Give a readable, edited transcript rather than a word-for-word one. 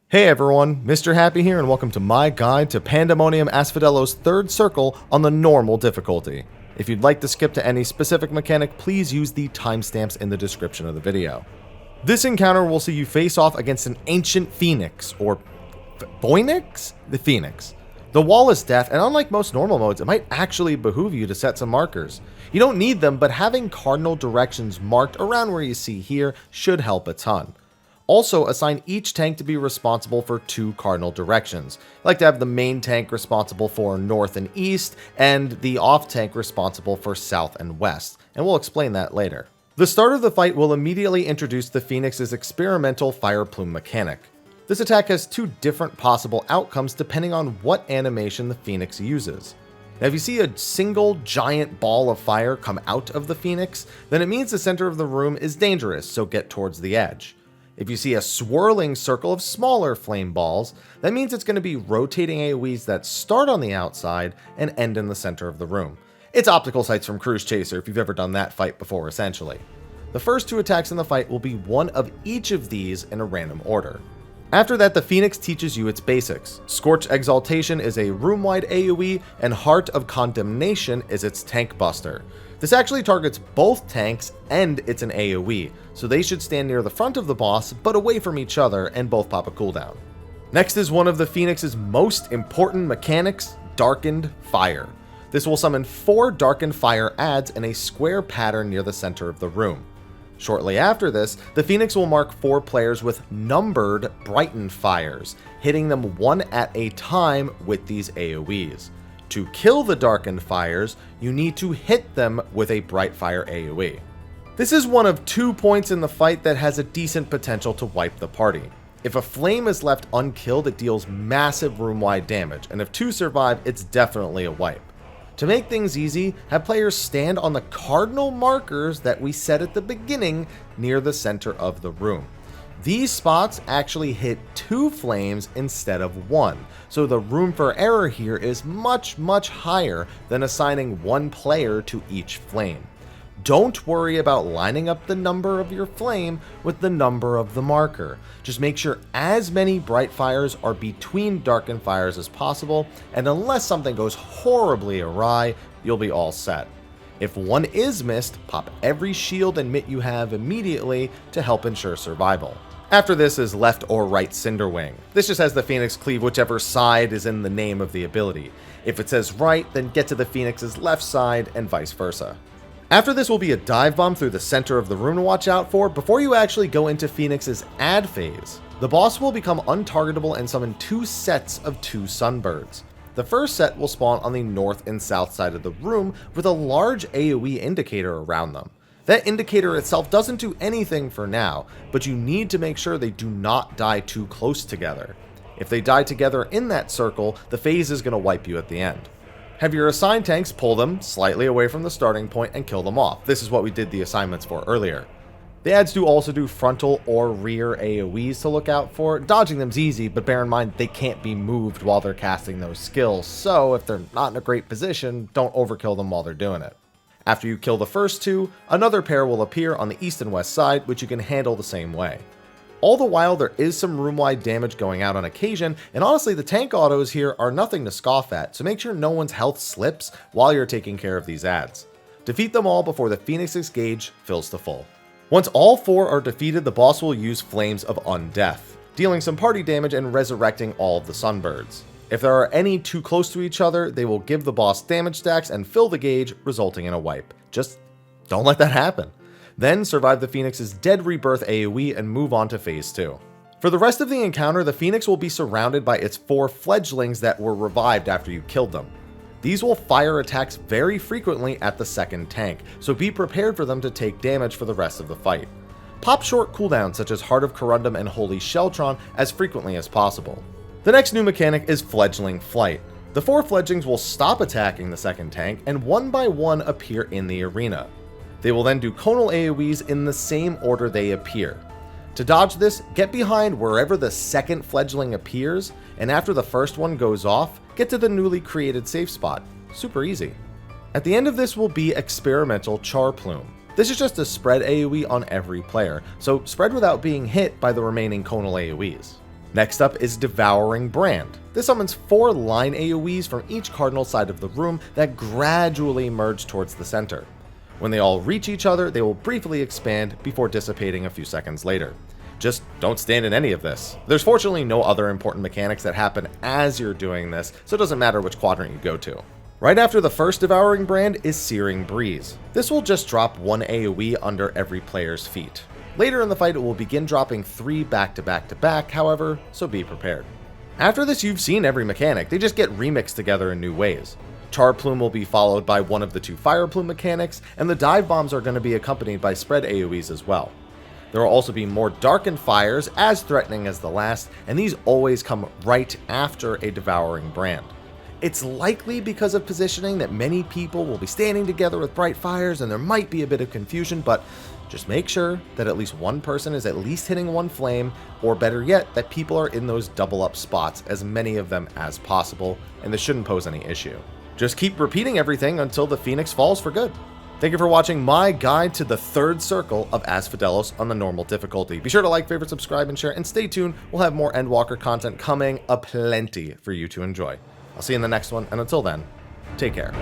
Hey everyone, Mr. Happy here and welcome to my guide to Pandæmonium Asphodelos' third circle on the normal difficulty. If you'd like to skip to any specific mechanic, please use the timestamps in the description of the video. This encounter will see you face off against an ancient phoenix, or phoenix? The phoenix. The wall is death, and unlike most normal modes, it might actually behoove you to set some markers. You don't need them, but having cardinal directions marked around where you see here should help a ton. Also, assign each tank to be responsible for 2 cardinal directions. I like to have the main tank responsible for north and east, and the off tank responsible for south and west, and we'll explain that later. The start of the fight will immediately introduce the Phoenix's experimental Fireplume mechanic. This attack has 2 different possible outcomes depending on what animation the Phoenix uses. Now, if you see a single giant ball of fire come out of the Phoenix, then it means the center of the room is dangerous, so get towards the edge. If you see a swirling circle of smaller flame balls, that means it's going to be rotating AoEs that start on the outside and end in the center of the room. It's optical sights from Cruise Chaser if you've ever done that fight before, essentially. The first 2 attacks in the fight will be one of each of these in a random order. After that, the Phoenix teaches you its basics. Scorch Exaltation is a room-wide AoE, and Heart of Condemnation is its tank buster. This actually targets both tanks and it's an AoE, so they should stand near the front of the boss but away from each other and both pop a cooldown. Next is one of the Phoenix's most important mechanics, Darkened Fire. This will summon 4 Darkened Fire adds in a square pattern near the center of the room. Shortly after this, the Phoenix will mark 4 players with numbered Brightened Fires, hitting them one at a time with these AoEs. To kill the Darkened Fires, you need to hit them with a Bright Fire AoE. This is one of 2 points in the fight that has a decent potential to wipe the party. If a flame is left unkilled, it deals massive room-wide damage, and if 2 survive, it's definitely a wipe. To make things easy, have players stand on the cardinal markers that we set at the beginning near the center of the room. These spots actually hit 2 flames instead of 1, so the room for error here is much higher than assigning 1 player to each flame. Don't worry about lining up the number of your flame with the number of the marker. Just make sure as many bright fires are between darkened fires as possible, and unless something goes horribly awry, you'll be all set. If one is missed, pop every shield and mitt you have immediately to help ensure survival. After this is left or right Cinderwing. This just has the Phoenix cleave whichever side is in the name of the ability. If it says right, then get to the Phoenix's left side and vice versa. After this will be a dive bomb through the center of the room to watch out for before you actually go into Phoenix's add phase. The boss will become untargetable and summon 2 sets of 2 sunbirds. The first set will spawn on the north and south side of the room with a large AoE indicator around them. That indicator itself doesn't do anything for now, but you need to make sure they do not die too close together. If they die together in that circle, the phase is going to wipe you at the end. Have your assigned tanks pull them slightly away from the starting point and kill them off. This is what we did the assignments for earlier. The adds do also do frontal or rear AoEs to look out for. Dodging them's easy, but bear in mind they can't be moved while they're casting those skills, so if they're not in a great position, don't overkill them while they're doing it. After you kill the first 2, another pair will appear on the east and west side, which you can handle the same way. All the while, there is some room-wide damage going out on occasion, and honestly, the tank autos here are nothing to scoff at, so make sure no one's health slips while you're taking care of these adds. Defeat them all before the Phoenix's gauge fills to full. Once all 4 are defeated, the boss will use Flames of Undeath, dealing some party damage and resurrecting all of the sunbirds. If there are any too close to each other, they will give the boss damage stacks and fill the gauge, resulting in a wipe. Just don't let that happen. Then survive the Phoenix's Dead Rebirth AoE and move on to phase 2. For the rest of the encounter, the Phoenix will be surrounded by its 4 Fledglings that were revived after you killed them. These will fire attacks very frequently at the second tank, so be prepared for them to take damage for the rest of the fight. Pop short cooldowns such as Heart of Corundum and Holy Sheltron as frequently as possible. The next new mechanic is Fledgling Flight. The 4 Fledglings will stop attacking the second tank and one by one appear in the arena. They will then do conal AoEs in the same order they appear. To dodge this, get behind wherever the second Fledgling appears, and after the first one goes off, get to the newly created safe spot. Super easy. At the end of this will be experimental Charplume. This is just a spread AoE on every player, so spread without being hit by the remaining conal AoEs. Next up is Devouring Brand. This summons 4 line AoEs from each cardinal side of the room that gradually merge towards the center. When they all reach each other, they will briefly expand before dissipating a few seconds later. Just don't stand in any of this. There's fortunately no other important mechanics that happen as you're doing this, so it doesn't matter which quadrant you go to. Right after the first Devouring Brand is Searing Breeze. This will just drop 1 AoE under every player's feet. Later in the fight it will begin dropping 3 back to back to back, however, so be prepared. After this you've seen every mechanic, they just get remixed together in new ways. Charplume will be followed by one of the 2 Fireplume mechanics, and the dive bombs are going to be accompanied by spread AoEs as well. There will also be more Darkened Fires, as threatening as the last, and these always come right after a Devouring Brand. It's likely because of positioning that many people will be standing together with bright fires and there might be a bit of confusion, but just make sure that at least one person is at least hitting 1 flame, or better yet, that people are in those double up spots, as many of them as possible, and this shouldn't pose any issue. Just keep repeating everything until the Phoenix falls for good. Thank you for watching my guide to the 3rd circle of Asphodelos on the normal difficulty. Be sure to like, favorite, subscribe, and share, and stay tuned. We'll have more Endwalker content coming aplenty for you to enjoy. I'll see you in the next one, and until then, take care.